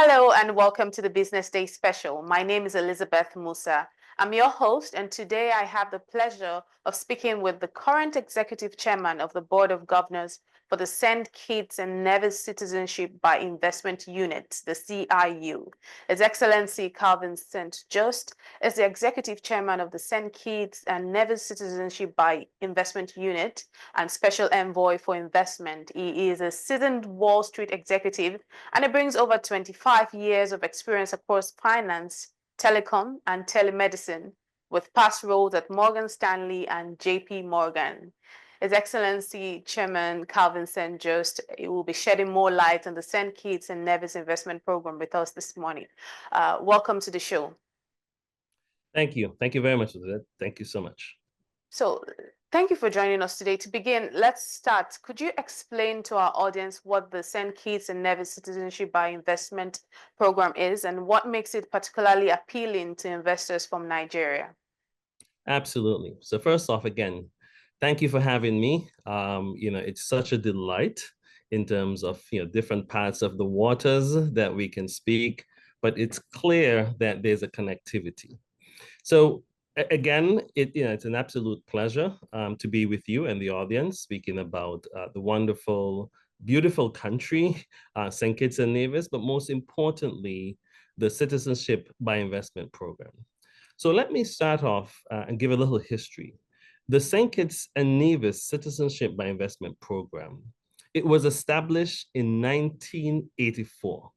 Hello and welcome to the Business Day special. My name is Elizabeth Musa. I'm your host, and today I have the pleasure of speaking with the current executive chairman of the Board of Governors for the St. Kitts and Nevis Citizenship by Investment Unit, the CIU. His Excellency Calvin St. Juste is the executive chairman of the St. Kitts and Nevis Citizenship by Investment Unit and special envoy for investment. He is a seasoned Wall Street executive and he brings over 25 years of experience across finance, telecom, and telemedicine, with past roles at Morgan Stanley and JP Morgan. His Excellency Chairman Calvin St. Just will be shedding more light on the St. Kitts and Nevis investment program with us this morning. Welcome to the show. Thank you. Thank you very much for that. Thank you so much. So, thank you for joining us today. To begin, let's start. Could you explain to our audience what the St. Kitts and Nevis Citizenship by Investment Program is and what makes it particularly appealing to investors from Nigeria? Absolutely. So first off, again, thank you for having me. It's such a delight in terms of different parts of the waters that we can speak, but it's clear that there's a connectivity. So again, it's an absolute pleasure to be with you and the audience speaking about the wonderful, beautiful country, St. Kitts and Nevis, but most importantly, the Citizenship by Investment Program. So let me start off and give a little history. The St. Kitts and Nevis Citizenship by Investment Program, it was established in 1984,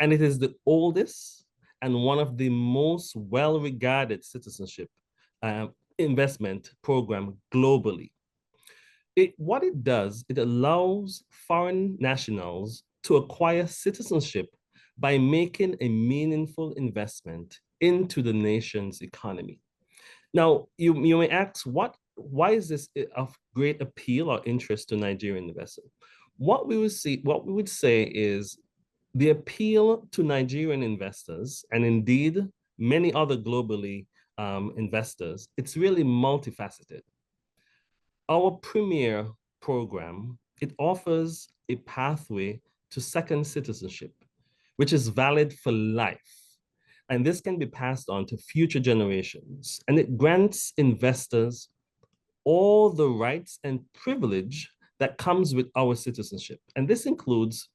and it is the oldest and one of the most well-regarded citizenship investment program globally. What it does, it allows foreign nationals to acquire citizenship by making a meaningful investment into the nation's economy. Now, you may ask, why is this of great appeal or interest to Nigerian investors? What we would say is the appeal to Nigerian investors, and indeed many other globally investors, it's really multifaceted. Our premier program, it offers a pathway to second citizenship, which is valid for life. And this can be passed on to future generations. And it grants investors all the rights and privilege that comes with our citizenship. And this includes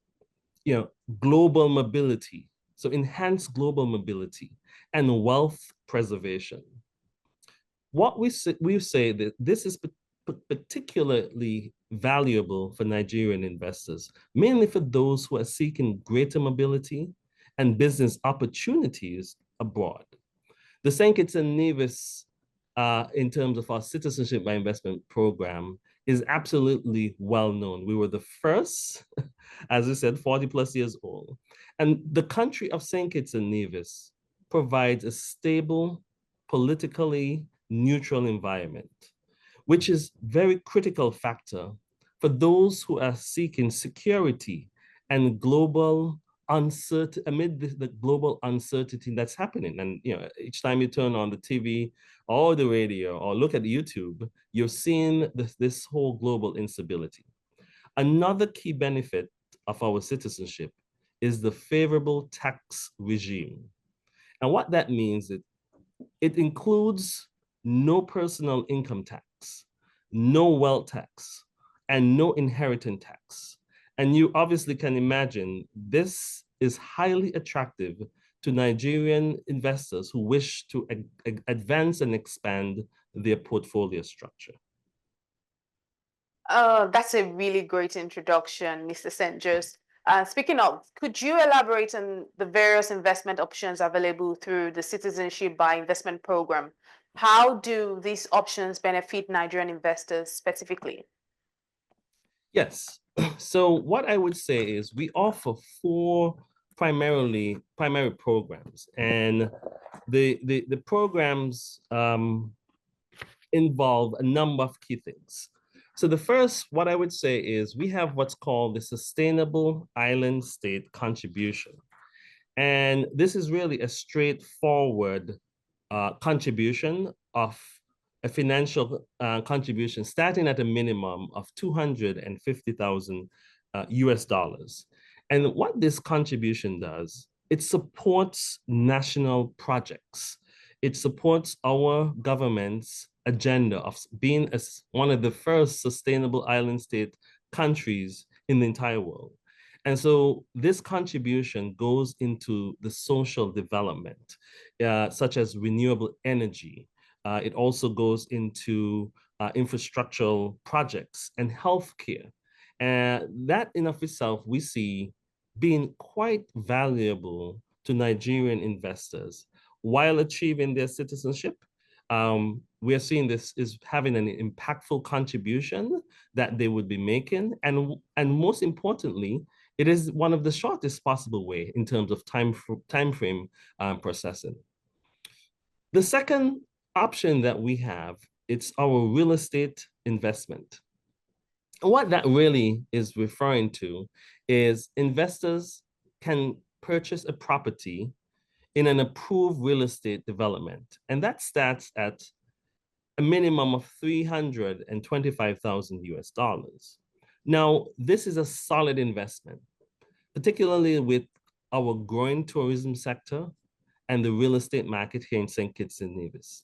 global mobility, so enhanced global mobility and wealth preservation. What we say that this is particularly valuable for Nigerian investors, mainly for those who are seeking greater mobility and business opportunities abroad. The St. Kitts and Nevis, in terms of our Citizenship by Investment Program, is absolutely well known. We were the first, as I said, 40 plus years old. And the country of St. Kitts and Nevis provides a stable, politically neutral environment, which is a very critical factor for those who are seeking security and global uncertainty amid the global uncertainty that's happening. And each time you turn on the TV or the radio or look at YouTube, you're seeing this whole global instability. Another key benefit of our citizenship is the favorable tax regime. And what that means is it includes no personal income tax, no wealth tax, and no inheritance tax. And you obviously can imagine this is highly attractive to Nigerian investors who wish to advance and expand their portfolio structure. That's a really great introduction, Mr. St. Just. Speaking of, could you elaborate on the various investment options available through the Citizenship by Investment Program? How do these options benefit Nigerian investors specifically? Yes. So what I would say is we offer four primary programs, and the programs involve a number of key things. So the first, what I would say is we have what's called the Sustainable Island State Contribution. And this is really a straightforward contribution of a financial contribution starting at a minimum of 250,000 US dollars. And what this contribution does, it supports national projects. It supports our government's agenda of being as one of the first sustainable island state countries in the entire world. And so this contribution goes into the social development, such as renewable energy. It also goes into infrastructural projects and healthcare. And that in of itself, we see being quite valuable to Nigerian investors while achieving their citizenship. We are seeing this is having an impactful contribution that they would be making. And most importantly, it is one of the shortest possible way in terms of time frame processing. The second option that we have, it's our real estate investment. What that really is referring to is investors can purchase a property in an approved real estate development, and that starts at a minimum of 325,000 US dollars. Now, this is a solid investment, particularly with our growing tourism sector and the real estate market here in St. Kitts and Nevis.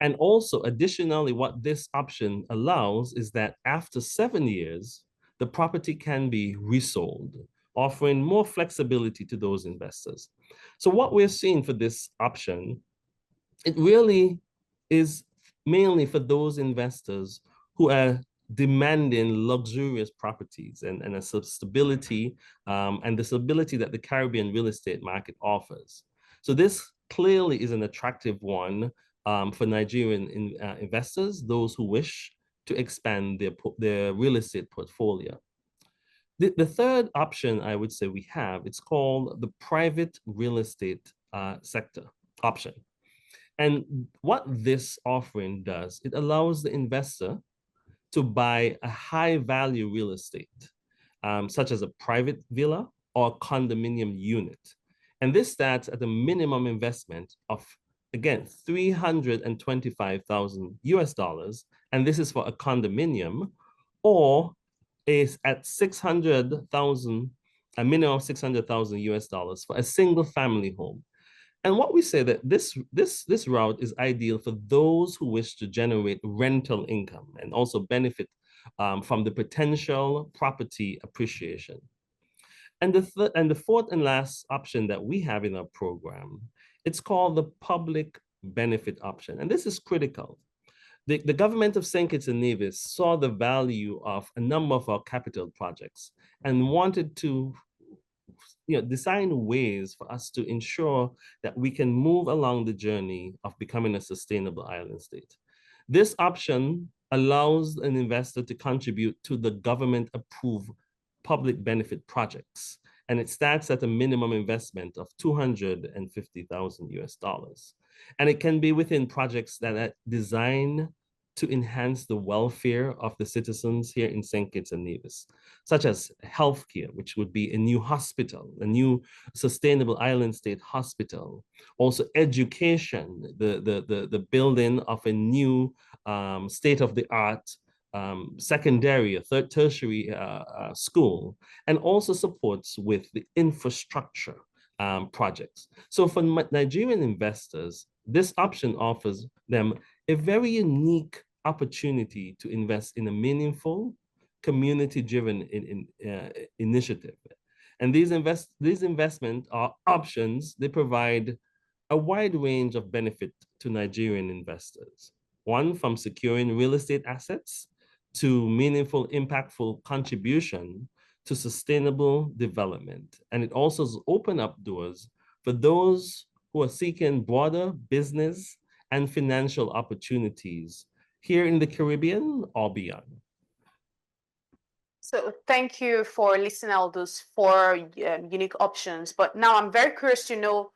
And also, additionally, what this option allows is that after 7 years, the property can be resold, offering more flexibility to those investors. So what we're seeing for this option, it really is mainly for those investors who are demanding luxurious properties and a stability and the stability that the Caribbean real estate market offers. So this clearly is an attractive one for Nigerian investors, those who wish to expand their real estate portfolio. The third option I would say we have, it's called the private real estate sector option. And what this offering does, it allows the investor to buy a high value real estate, such as a private villa or condominium unit. And this starts at a minimum investment of, again, 325,000 US dollars. And this is for a condominium, or is at 600,000, a minimum of 600,000 US dollars for a single family home. And what we say that this route is ideal for those who wish to generate rental income and also benefit from the potential property appreciation. And the fourth and last option that we have in our program, it's called the public benefit option. And this is critical. The government of St. Kitts and Nevis saw the value of a number of our capital projects and wanted to design ways for us to ensure that we can move along the journey of becoming a sustainable island state. This option allows an investor to contribute to the government-approved public benefit projects, and it starts at a minimum investment of 250,000 US dollars. And it can be within projects that are designed to enhance the welfare of the citizens here in St. Kitts and Nevis, such as healthcare, which would be a new hospital, a new sustainable island state hospital. Also education, the building of a new state-of-the-art secondary, a tertiary school, and also supports with the infrastructure projects. So for Nigerian investors, this option offers them a very unique opportunity to invest in a meaningful, community-driven initiative. And these investment options, they provide a wide range of benefit to Nigerian investors. One, from securing real estate assets to meaningful, impactful contribution to sustainable development. And it also opens up doors for those who are seeking broader business and financial opportunities here in the Caribbean or beyond. So thank you for listing out those four unique options. But now I'm very curious to know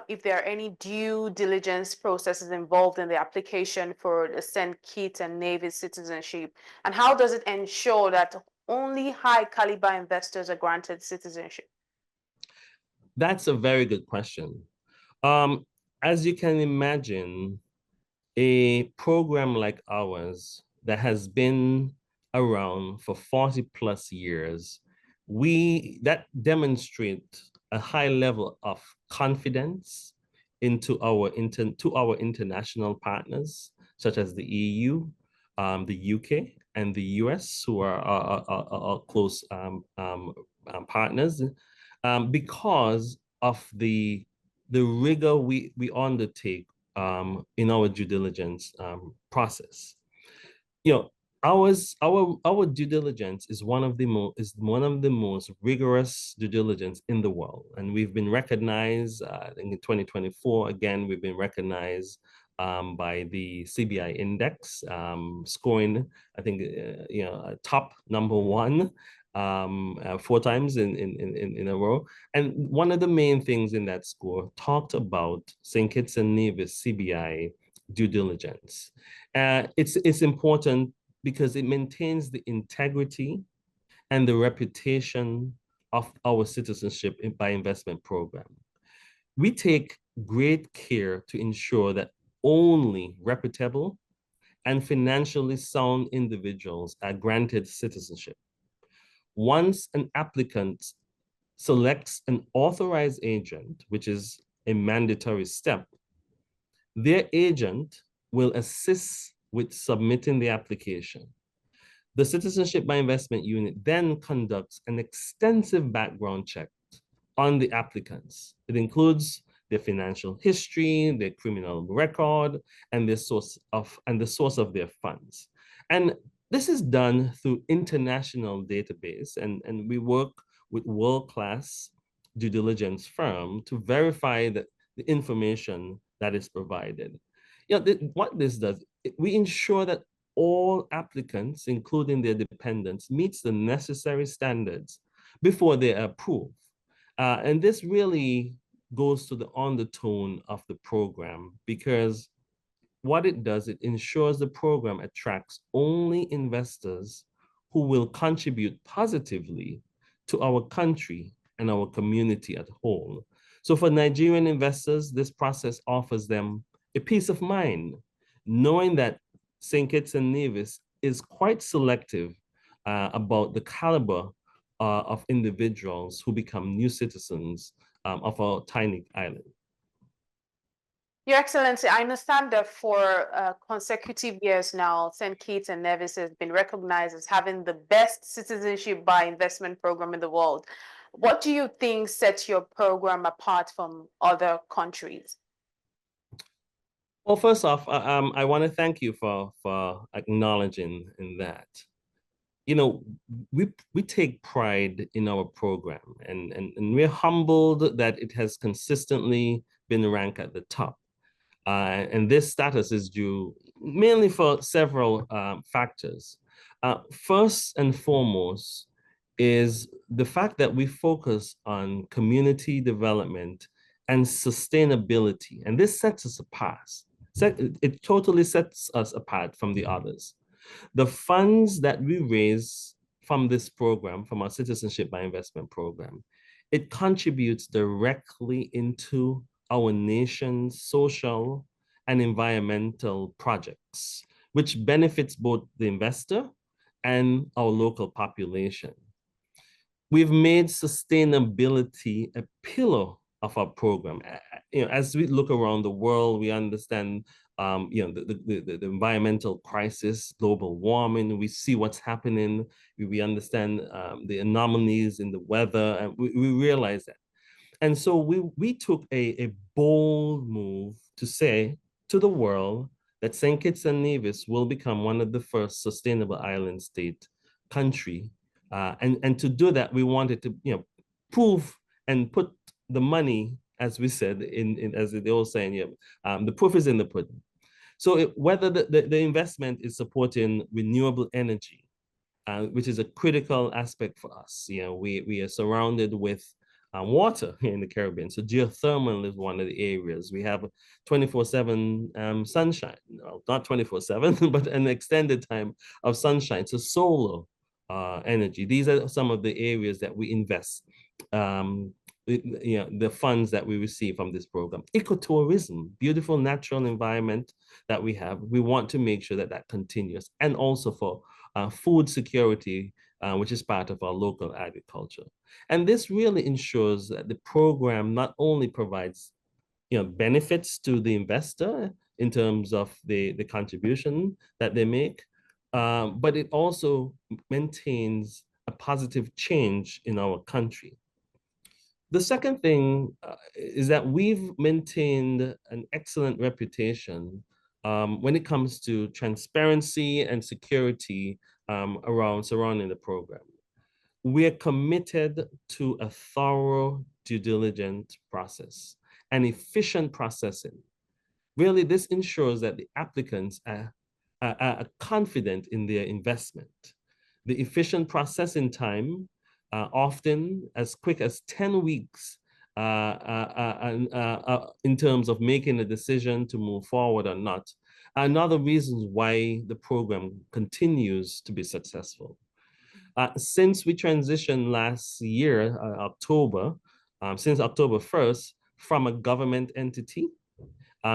if there are any due diligence processes involved in the application for the St. Kitts and Nevis citizenship, and how does it ensure that only high caliber investors are granted citizenship? That's a very good question. As you can imagine, a program like ours that has been around for 40 plus years, that demonstrates a high level of confidence into our international partners, such as the EU, the UK, and the US, who are our close partners, because of the rigor we undertake in our due diligence process. You know, our due diligence is one of the most rigorous due diligence in the world, and we've been recognized in 2024. Again, we've been recognized by the CBI Index, scoring, I think, top number one 4 times in a row. And one of the main things in that score talked about St. Kitts and Nevis CBI due diligence. It's important because it maintains the integrity and the reputation of our citizenship by investment program. We take great care to ensure that only reputable and financially sound individuals are granted citizenship. Once an applicant selects an authorized agent, which is a mandatory step, their agent will assist with submitting the application. The Citizenship by Investment Unit then conducts an extensive background check on the applicants. It includes their financial history, their criminal record, and the source of their funds. And this is done through international database, and we work with world-class due diligence firm to verify that the information that is provided. What this does, we ensure that all applicants, including their dependents, meets the necessary standards before they are approved. And this really goes to the undertone of the program, because what it does, it ensures the program attracts only investors who will contribute positively to our country and our community as a whole. So for Nigerian investors, this process offers them a peace of mind, knowing that St. Kitts and Nevis is quite selective about the caliber of individuals who become new citizens of our tiny island. Your Excellency, I understand that for consecutive years now, St. Kitts and Nevis has been recognized as having the best citizenship by investment program in the world. What do you think sets your program apart from other countries? Well, first off, I want to thank you for acknowledging in that. You know, we take pride in our program, and we're humbled that it has consistently been ranked at the top. And this status is due mainly for several factors. First and foremost is the fact that we focus on community development and sustainability, and this sets us apart. It totally sets us apart from the others. The funds that we raise from this program, from our Citizenship by Investment program, it contributes directly into our nation's social and environmental projects, which benefits both the investor and our local population. We've made sustainability a pillar of our program. You know, as we look around the world, we understand the environmental crisis, global warming. We see what's happening. We understand the anomalies in the weather, and we realize that. And so we took a bold move to say to the world that St. Kitts and Nevis will become one of the first sustainable island state country. And to do that, we wanted to prove and put the money, as we said, as they all saying, the proof is in the pudding. So whether the investment is supporting renewable energy, which is a critical aspect for us. We are surrounded with water here in the Caribbean. So geothermal is one of the areas. We have 24/7 sunshine, not 24/7, but an extended time of sunshine. So solar energy. These are some of the areas that we invest. The funds that we receive from this program. Ecotourism, beautiful natural environment that we have. We want to make sure that that continues. And also for food security which is part of our local agriculture. And this really ensures that the program not only provides benefits to the investor in terms of the contribution that they make, but it also maintains a positive change in our country. The second thing is that we've maintained an excellent reputation when it comes to transparency and security surrounding the program. We're committed to a thorough due diligence process and efficient processing. Really, this ensures that the applicants are confident in their investment. The efficient processing time, often as quick as 10 weeks in terms of making a decision to move forward or not, are another reasons why the program continues to be successful. Since we transitioned last year, since October 1st, from a government entity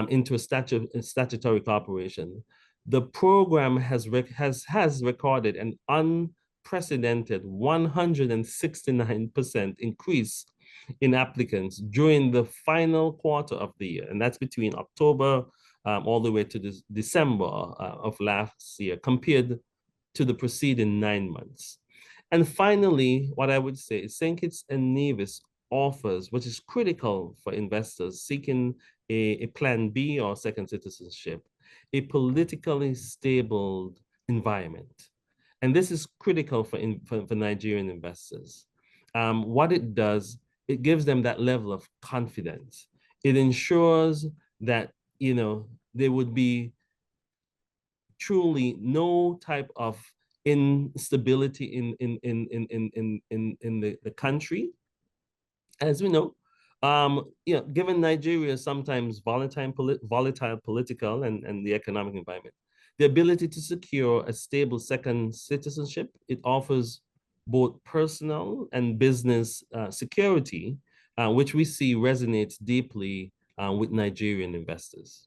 into a statutory corporation, the program has recorded an unprecedented 169% increase in applicants during the final quarter of the year. And that's between October all the way to December of last year, compared to the preceding 9 months. And finally, what I would say is St. Kitts and Nevis offers, which is critical for investors seeking a plan B or second citizenship, a politically stable environment. And this is critical for Nigerian investors. What it does, it gives them that level of confidence. It ensures that, there would be truly no type of instability in the country. As we know, given Nigeria sometimes volatile political and the economic environment, the ability to secure a stable second citizenship, it offers both personal and business security, which we see resonates deeply with Nigerian investors.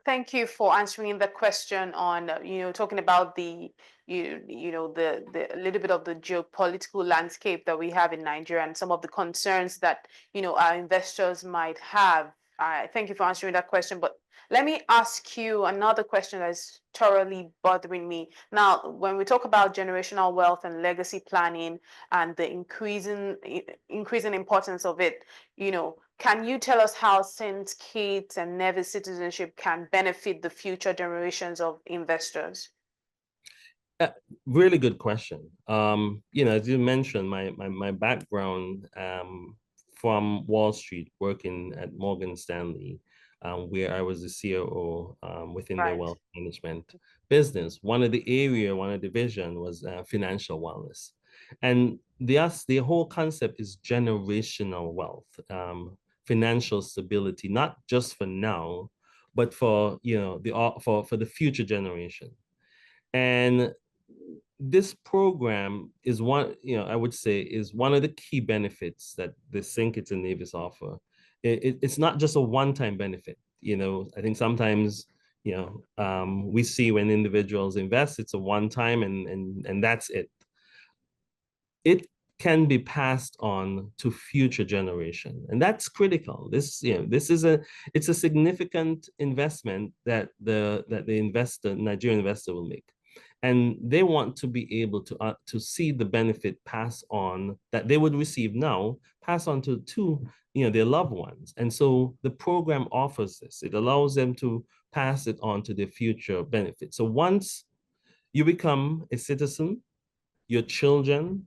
Thank you for answering the question on, talking about the little bit of the geopolitical landscape that we have in Nigeria and some of the concerns that, our investors might have. Thank you for answering that question. But let me ask you another question that's thoroughly bothering me. Now, when we talk about generational wealth and legacy planning and the increasing importance of it, can you tell us how St. Kitts and Nevis citizenship can benefit the future generations of investors? Really good question. As you mentioned, my background from Wall Street, working at Morgan Stanley, where I was the COO within their wealth management business. One of the division was financial wellness. And the whole concept is generational wealth, financial stability, not just for now, but for for the future generation. And this program is I would say, is one of the key benefits that the St. Kitts and Nevis offer. It's not just a one-time benefit. I think sometimes, we see when individuals invest, it's a one-time and that's it. It can be passed on to future generation, and that's critical. It's a significant investment that the Nigerian investor will make. And they want to be able to see the benefit pass on that they would receive now, pass on to their loved ones. And so the program offers this. It allows them to pass it on to their future benefits. So once you become a citizen, your children,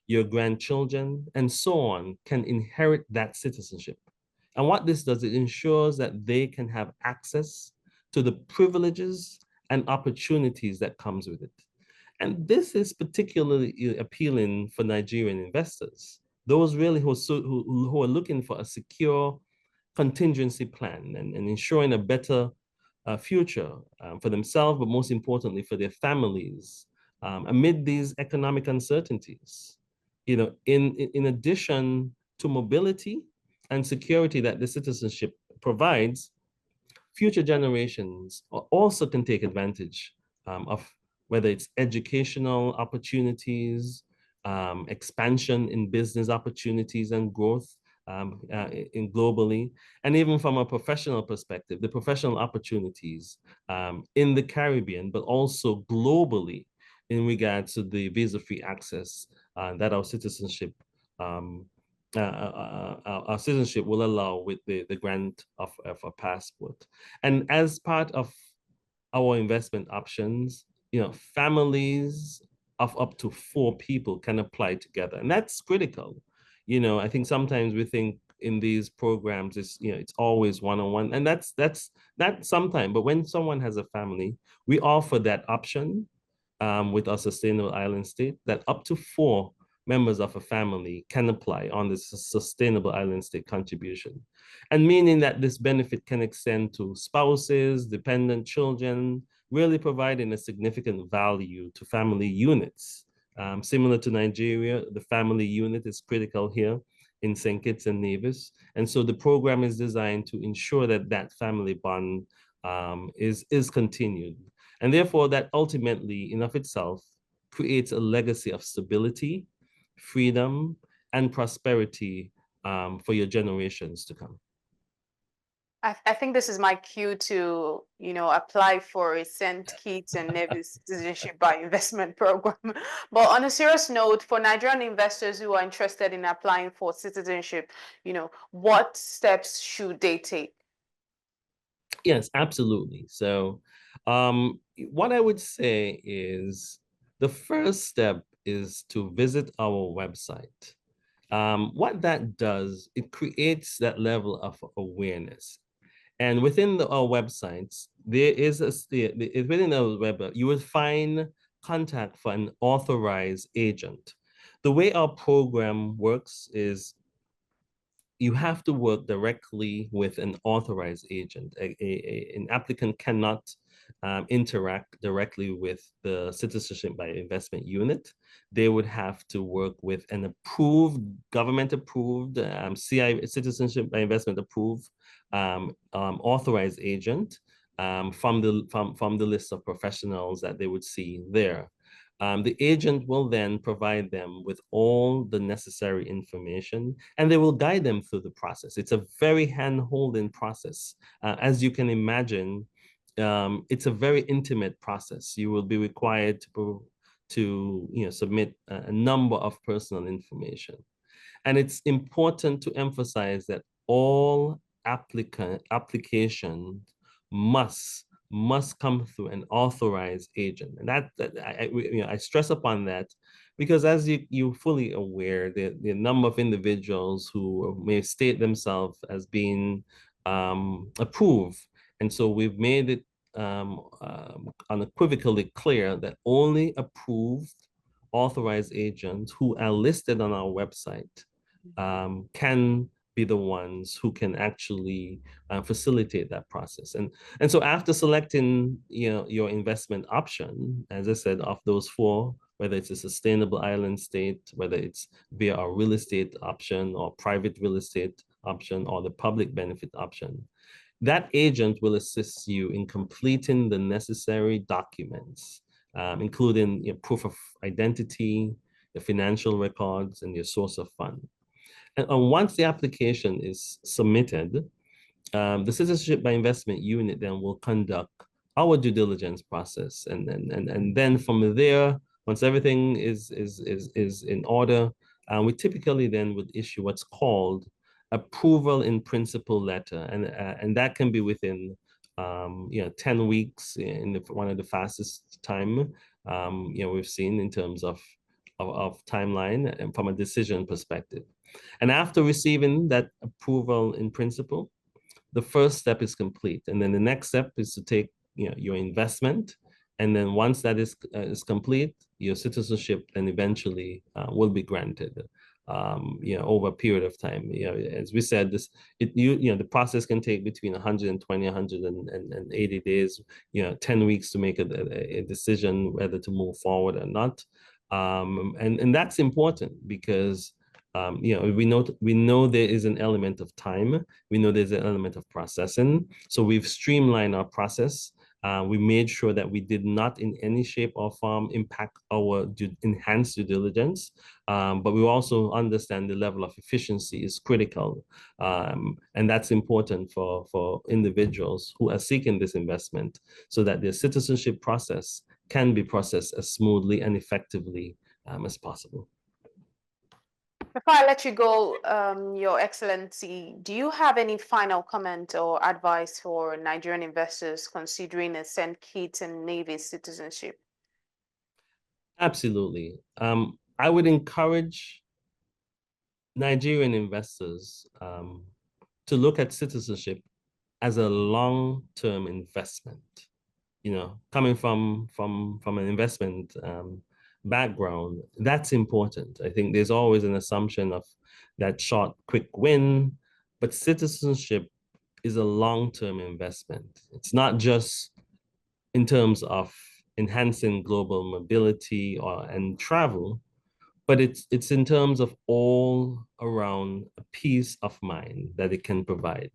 your grandchildren, and so on can inherit that citizenship. And what this does, it ensures that they can have access to the privileges and opportunities that comes with it. And this is particularly appealing for Nigerian investors, those really who are looking for a secure contingency plan and ensuring a better future for themselves, but most importantly for their families amid these economic uncertainties. In addition to mobility and security that the citizenship provides, future generations also can take advantage of whether it's educational opportunities, expansion in business opportunities and growth in globally, and even from a professional perspective, the professional opportunities in the Caribbean, but also globally in regards to the visa-free access that um, our citizenship will allow with the grant of a passport. And as part of our investment options, families of up to 4 people can apply together, and that's critical. I think sometimes we think in these programs it's always one-on-one, and that's sometimes. But when someone has a family, we offer that option with our sustainable island state, that up to 4 members of a family can apply on this sustainable island state contribution. And meaning that this benefit can extend to spouses, dependent children, really providing a significant value to family units. Similar to Nigeria, the family unit is critical here in St. Kitts and Nevis. And so the program is designed to ensure that that family bond is continued. And therefore, that ultimately, in of itself, creates a legacy of stability, freedom, and prosperity for your generations to come. I think this is my cue to, apply for a St. Kitts and Nevis Citizenship by Investment Program. But on a serious note, for Nigerian investors who are interested in applying for citizenship, what steps should they take? Yes, absolutely. So what I would say is the first step is to visit our website. What that does, it creates that level of awareness. And within our websites, there is within our web, you will find contact for an authorized agent. The way our program works is you have to work directly with an authorized agent. An applicant cannot interact directly with the citizenship by investment unit. They would have to work with an approved, government approved, CI citizenship by investment approved authorized agent from the list of professionals that they would see there. The agent will then provide them with all the necessary information, and they will guide them through the process. It's a very hand-holding process. As you can imagine, it's a very intimate process. You will be required to submit a number of personal information. And it's important to emphasize that all applications must come through an authorized agent. And I stress upon that because, as you're fully aware, the number of individuals who may state themselves as being approved. And so we've made it unequivocally clear that only approved authorized agents who are listed on our website can be the ones who can actually facilitate that process. And so after selecting your investment option, as I said, of those 4, whether it's a sustainable island state, whether it's via a real estate option or private real estate option or the public benefit option, that agent will assist you in completing the necessary documents, including proof of identity, the financial records, and your source of fund. And once the application is submitted, the citizenship by investment unit then will conduct our due diligence process. And then from there, once everything is in order, we typically then would issue what's called approval in principle letter. And that can be within 10 weeks in one of the fastest time we've seen in terms of timeline and from a decision perspective. And after receiving that approval in principle, the first step is complete. And then the next step is to take your investment. And then once that is complete, your citizenship then eventually will be granted over a period of time. As we said, the process can take between 120, 180 days, 10 weeks to make a decision whether to move forward or not. And that's important because we know there is an element of time. We know there's an element of processing. So we've streamlined our process We made sure that we did not in any shape or form impact our enhanced due diligence, but we also understand the level of efficiency is critical. And that's important for individuals who are seeking this investment so that their citizenship process can be processed as smoothly and effectively as possible. Before I let you go, Your Excellency, do you have any final comment or advice for Nigerian investors considering a St. Kitts and Nevis citizenship? Absolutely. I would encourage Nigerian investors to look at citizenship as a long-term investment. Coming from an investment background, that's important. I think there's always an assumption of that short, quick win, but citizenship is a long-term investment. It's not just in terms of enhancing global mobility and travel, but it's in terms of all around a peace of mind that it can provide.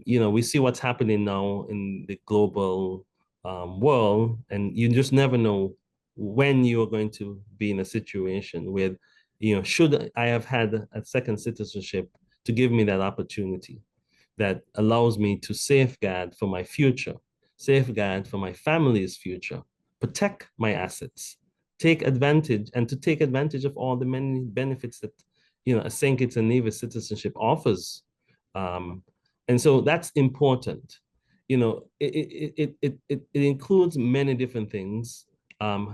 We see what's happening now in the global world, and you just never know when you are going to be in a situation where, should I have had a second citizenship to give me that opportunity that allows me to safeguard for my future, safeguard for my family's future, protect my assets, take advantage of all the many benefits that, a St. Kitts and Nevis citizenship offers. And so that's important. It includes many different things.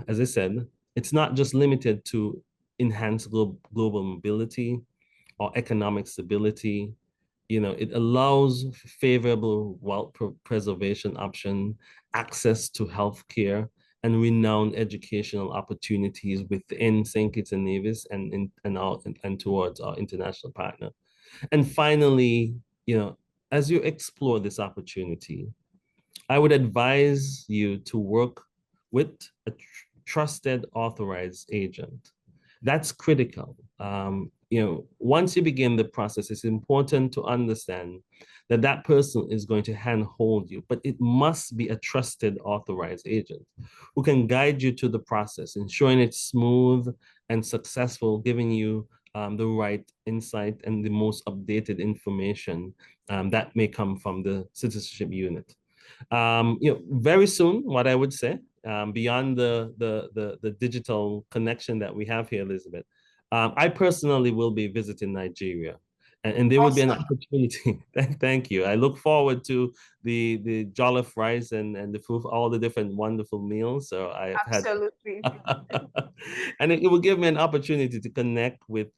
As I said, it's not just limited to enhanced global mobility or economic stability. It allows favorable wealth preservation option, access to healthcare, and renowned educational opportunities within St. Kitts and Nevis and towards our international partner. And finally, as you explore this opportunity, I would advise you to work with a trusted authorized agent. That's critical. Once you begin the process, it's important to understand that that person is going to handhold you, but it must be a trusted authorized agent who can guide you to the process, ensuring it's smooth and successful, giving you the right insight and the most updated information that may come from the citizenship unit. Very soon, what I would say, beyond the digital connection that we have here, Elizabeth, I personally will be visiting Nigeria, and there would be an opportunity. Thank you. I look forward to the jollof rice and the food, all the different wonderful meals. So I have Absolutely. And it will give me an opportunity to connect with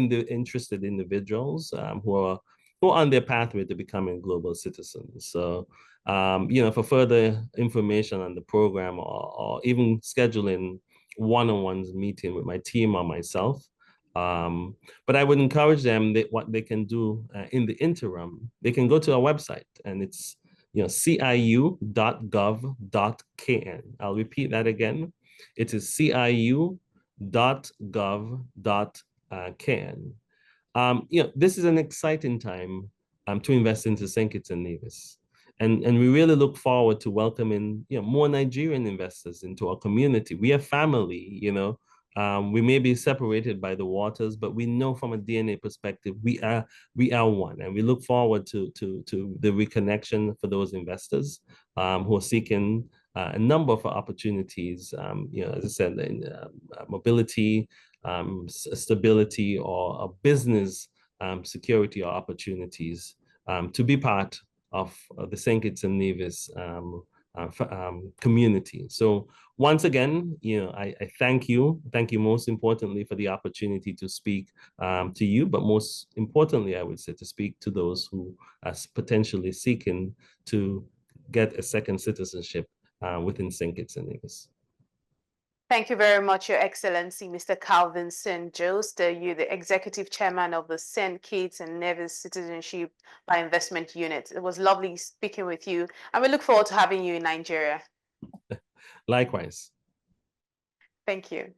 interested individuals who are on their pathway to becoming global citizens. So, for further information on the program or even scheduling one-on-ones meeting with my team or myself, but I would encourage them that what they can do in the interim, they can go to our website, and it's ciu.gov.kn. I'll repeat that again. It is ciu.gov.kn. This is an exciting time to invest into St. Kitts and Nevis. And we really look forward to welcoming more Nigerian investors into our community. We are family, we may be separated by the waters, but we know from a DNA perspective, we are one. And we look forward to the reconnection for those investors who are seeking a number of opportunities, as I said, in mobility, stability, or a business security or opportunities to be part of the St. Kitts and Nevis community. So once again, I thank you most importantly for the opportunity to speak to you, but most importantly, I would say to speak to those who are potentially seeking to get a second citizenship within St. Kitts and Nevis. Thank you very much, Your Excellency, Mr. Calvin St. Juste. You're the Executive Chairman of the St. Kitts and Nevis Citizenship by Investment Unit. It was lovely speaking with you, and we look forward to having you in Nigeria. Likewise. Thank you.